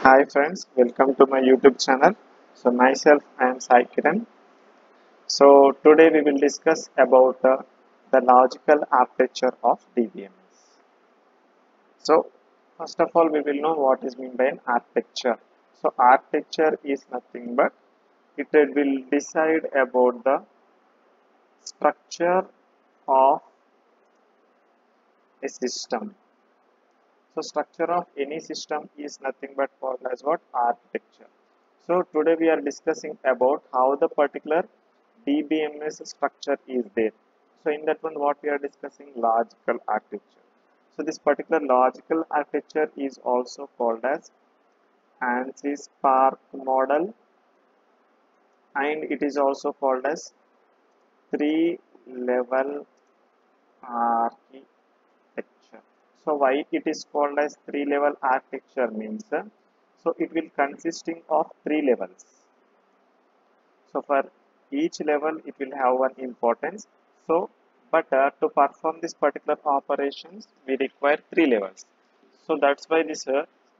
Hi friends, welcome to my YouTube channel. So myself, I am Sai Kiran. So today we will discuss about the logical architecture of DBMS. So first of all, we will know what is meant by an architecture. So architecture is nothing but it will decide about the structure of a system. So structure of any system is nothing but called as what? Architecture. So today we are discussing about how the particular DBMS structure is there. So in that one what we are discussing logical architecture. So this particular logical architecture is also called as ANSYS Spark model, and it is also called as three level architecture. So why it is called as three level architecture means so it will consisting of three levels. So for each level it will have one importance. So but to perform this particular operations we require three levels. So that's why this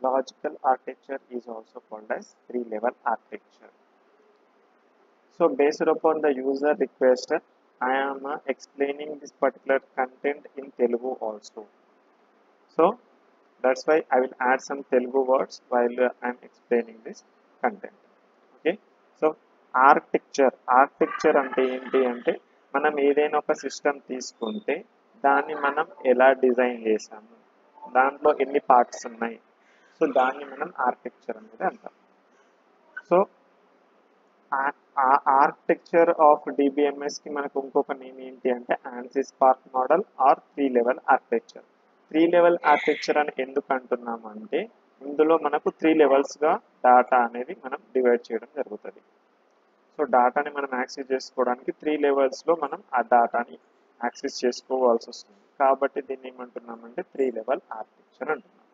logical architecture is also called as three level architecture. So based upon the user request, I am explaining this particular content in Telugu also. So that's why I will add some Telugu words while I am explaining this content. Okay. So architecture అంటే ఏంటి అంటే మనం ఏదైనా ఒక system తీసుకుంటే దాన్ని మనం ఎలా డిజైన్ చేసాము, దాంట్లో ఎన్ని పార్ట్స్ ఉన్నాయి, సో దాన్ని మనం ఆర్కిటెక్చర్ అనేది అంటాం. సో ఆర్కిటెక్చర్ ఆఫ్ డిబిఎంఎస్ కి మనకు ఇంకొక నేమ్ ఏంటి అంటే ANSYS Spark model are three level architecture. Three level architecture అని ఎందుకు అంటున్నాము అంటే ఇందులో మనకు త్రీ లెవెల్స్ గా డాటా అనేది మనం డివైడ్ చేయడం జరుగుతుంది. సో డాటాని మనం యాక్సెస్ చేసుకోవడానికి త్రీ లెవెల్స్ లో మనం ఆ డాటాని యాక్సెస్ చేసుకోవాల్సి వస్తుంది. కాబట్టి దీన్ని ఏమంటున్నామంటే త్రీ లెవెల్ ఆర్కిటెక్చర్ అంటున్నాం.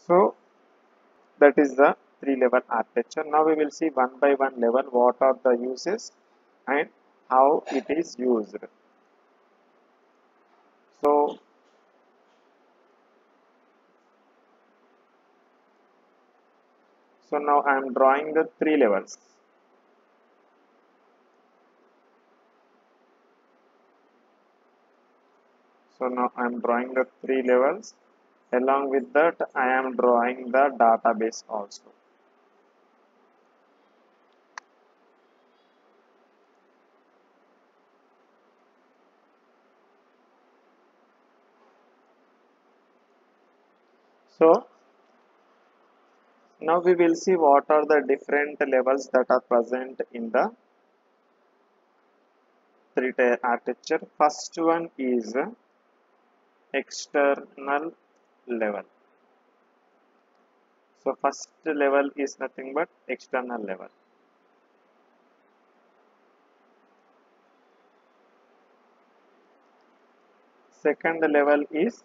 So that is the three level architecture. Now we will see one by one level what are the uses and how it is used. So now I am drawing the three levels. So now I am drawing the three levels. Along with that I am drawing the database also. So now we will see what are the different levels that are present in the three-tier architecture. First one is external level. So first level is nothing but external level. Second level is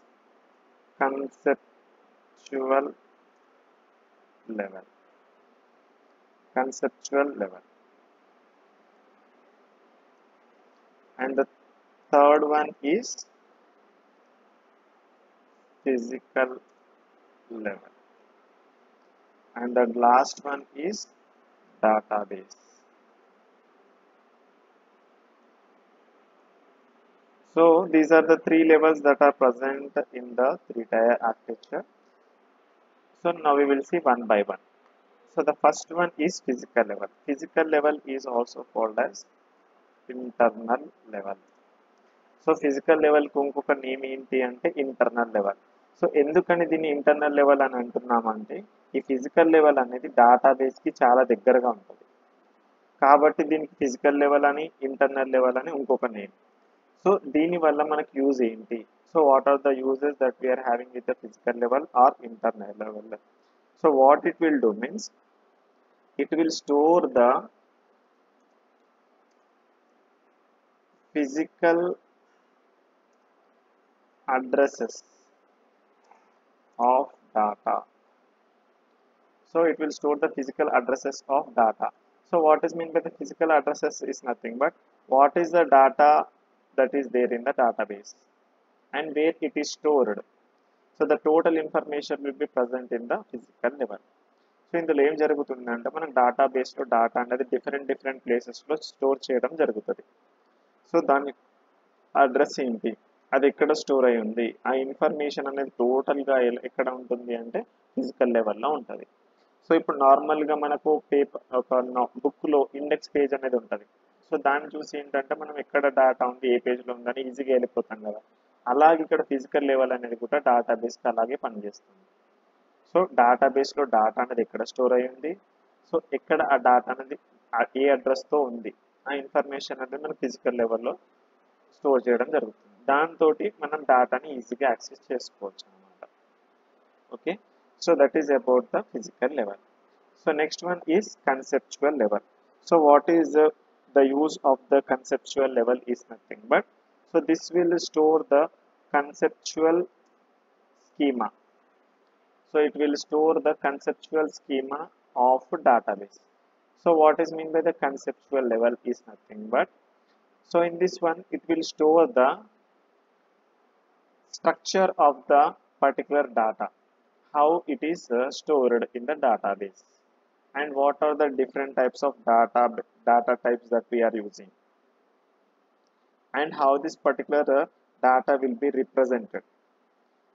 conceptual level. And the third one is physical level, and the last one is database. So these are the three levels that are present in the three-tier architecture. So now we will see one by one. So the first one is physical level. Physical level is also called as internal level. So physical లెవెల్కి ఇంకొక name ఏంటి అంటే internal level. So ఎందుకని దీన్ని internal level అని అంటున్నామంటే ఈ physical level అనేది డేటాబేస్కి చాలా దగ్గరగా ఉంటుంది కాబట్టి దీనికి ఫిజికల్ లెవెల్ అని ఇంటర్నల్ లెవెల్ అని ఇంకొక నేమ్. సో దీనివల్ల మనకు యూజ్ ఏంటి? So what are the uses that we are having with the physical level or internal level? So what it will do means it will store the physical addresses of data. So it will store the physical addresses of data. So what is meant by the physical addresses is nothing but what is the data that is there in the database and where it is stored. So the total information will be present in the physical level. So ఇందులో ఏం జరుగుతుందంటే మనం డేటాబేస్లో data అనేది different ప్లేసెస్లో store చేయడం జరుగుతుంది. So దాని అడ్రస్ ఏంటి, అది ఎక్కడ స్టోర్ అయి ఉంది, ఆ ఇన్ఫర్మేషన్ అనేది టోటల్గా ఎక్కడ ఉంటుంది అంటే ఫిజికల్ లెవెల్లో ఉంటుంది. సో ఇప్పుడు నార్మల్గా మనకు పేపర్ ఒక బుక్లో ఇండెక్స్ పేజ్ అనేది ఉంటుంది. సో దాన్ని చూసి ఏంటంటే మనం ఎక్కడ డేటా ఉంది, ఏ పేజ్లో ఉందని ఈజీగా వెళ్ళిపోతాం కదా. అలాగే ఇక్కడ ఫిజికల్ లెవెల్ అనేది కూడా డేటాబేస్కి అలాగే పనిచేస్తుంది. సో డేటాబేస్లో డేటా అనేది ఎక్కడ స్టోర్ అయి ఉంది, సో ఎక్కడ ఆ డేటా అనేది ఏ అడ్రస్తో ఉంది, ఆ ఇన్ఫర్మేషన్ అనేది మనం ఫిజికల్ లెవెల్లో స్టోర్ చేయడం జరుగుతుంది. దాంతో మనం డేటాని ఈజీగా యాక్సెస్ చేసుకోవచ్చు అనమాట. Okay, so that is about the physical level. So next one is conceptual level. So what is the use of the conceptual level is nothing but, so this will store the conceptual schema. So it will store the conceptual schema of database. So what is mean by the conceptual level is nothing but, so in this one it will store the structure of the particular data, how it is stored in the database, and what are the different types of data types that we are using, and how this particular data will be represented.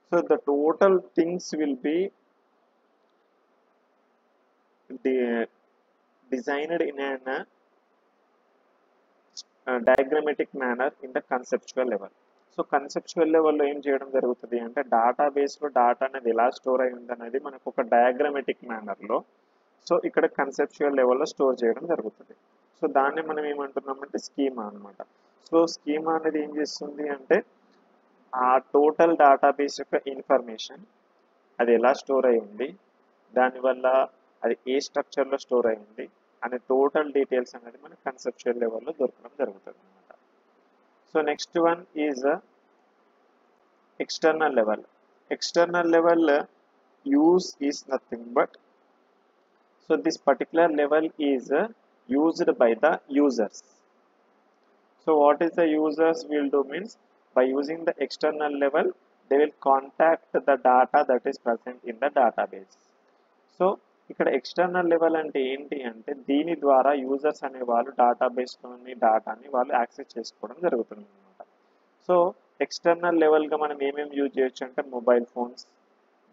So the total things will be designed in a diagrammatic manner in the conceptual level. So conceptual లెవెల్లో ఏం చేయడం జరుగుతుంది అంటే డేటాబేస్లో data అనేది ఎలా store అయి ఉందనేది మనకు ఒక డయాగ్రమెటిక్ మేనర్లో, సో ఇక్కడ కన్సెప్చువల్ లెవెల్లో స్టోర్ చేయడం జరుగుతుంది. సో దాన్ని మనం ఏమంటున్నామంటే స్కీమా అనమాట. సో స్కీమా అనేది ఏం చేస్తుంది అంటే ఆ టోటల్ డేటాబేస్ యొక్క ఇన్ఫర్మేషన్ అది ఎలా స్టోర్ అయి ఉంది, దానివల్ల అది ఏ స్ట్రక్చర్లో స్టోర్ అయి ఉంది అనే టోటల్ డీటెయిల్స్ అనేది మనకు కన్సెప్చువల్ లెవెల్లో దొరకడం జరుగుతుంది అనమాట. So next one is external level. External level use is nothing but, so this particular level is used by the users. So what is the users will do means, by using the external level they will contact the data that is present in the database. So ఇక్కడ external level అంటే ఏంటి అంటే దీని ద్వారా users అనే వాళ్ళు డేటాబేస్లోని డేటాని వాళ్ళు యాక్సెస్ చేసుకోవడం జరుగుతుంది అనమాట. సో ఎక్స్టర్నల్ లెవెల్గా మనం ఏమేమి యూజ్ చేయొచ్చు అంటే మొబైల్ ఫోన్స్,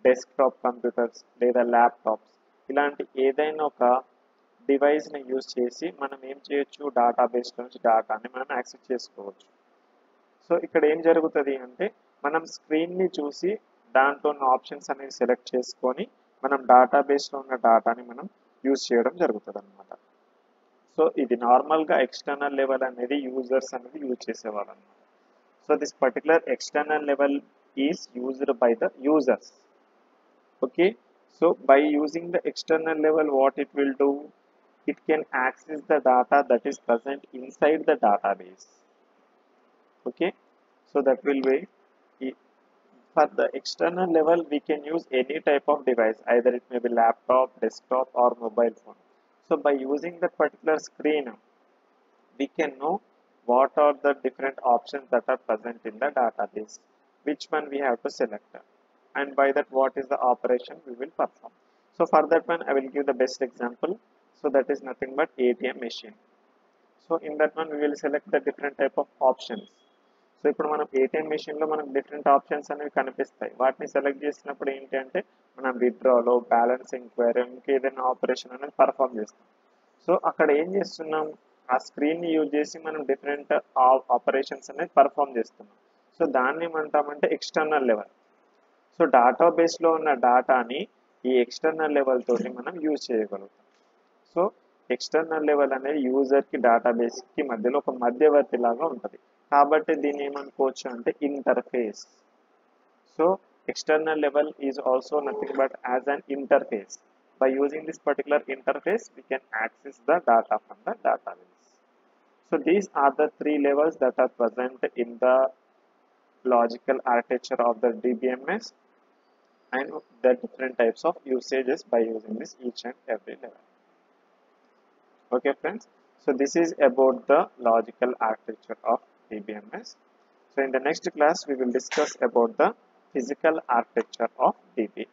డెస్క్టాప్ కంప్యూటర్స్ లేదా ల్యాప్టాప్స్, ఇలాంటి ఏదైనా ఒక డివైస్ని యూజ్ చేసి మనం ఏం చేయొచ్చు, డేటాబేస్ నుంచి డేటాని మనం యాక్సెస్ చేసుకోవచ్చు. సో ఇక్కడ ఏం జరుగుతుంది అంటే మనం స్క్రీన్ని చూసి దాంట్లో ఉన్న ఆప్షన్స్ అనేవి సెలెక్ట్ చేసుకొని మనం డేటాబేస్లో ఉన్న డేటాని మనం యూజ్ చేయడం జరుగుతుంది అనమాట. సో ఇది నార్మల్గా ఎక్స్టర్నల్ లెవెల్ అనేది యూజర్స్ అనేది యూజ్ చేసేవాళ్ళు అనమాట. So this particular external level is used by the users. Okay, so by using the external level what it will do, it can access the data that is present inside the database. Okay, so that will be, for the external level we can use any type of device, either it may be laptop, desktop or mobile phone. So by using that particular screen we can know what are the different options that are present in the database, which one we have to select, and by that what is the operation we will perform. So for that one I will give the best example. So that is nothing but ATM machine. So in that one we will select the different type of options. So ఇప్పుడు మనం ATM మెషిన్లో మనకు different options అనేవి కనిపిస్తాయి. వాటిని select చేసినప్పుడు ఏంటి అంటే మనం విత్డ్రాలో, బ్యాలెన్స్ ఎంక్వైరీ, ఇంకేదైనా ఆపరేషన్ అనేది పర్ఫామ్ చేస్తాం. సో అక్కడ ఏం చేస్తున్నాం, ఆ స్క్రీన్ని యూజ్ చేసి మనం డిఫరెంట్ ఆపరేషన్స్ అనేది పర్ఫామ్ చేస్తున్నాం. సో దాన్ని ఏమంటామంటే ఎక్స్టర్నల్ లెవెల్. సో డేటాబేస్లో ఉన్న డేటాని ఈ ఎక్స్టర్నల్ లెవెల్ తోటి మనం యూజ్ చేయగలుగుతాం. సో ఎక్స్టర్నల్ లెవెల్ అనేది యూజర్కి డేటాబేస్కి మధ్యలో ఒక మధ్యవర్తి లాగా ఉంటుంది. కాబట్టి దీన్ని ఏమనుకోవచ్చు అంటే interface. So external level is also nothing but as an interface. By using this particular interface we can access the data from the database. So these are the three levels that are present in the logical architecture of the DBMS, and the different types of usages by using this each and every level. Okay friends, so this is about the logical architecture of DBMS. So in the next class we will discuss about the physical architecture of DB.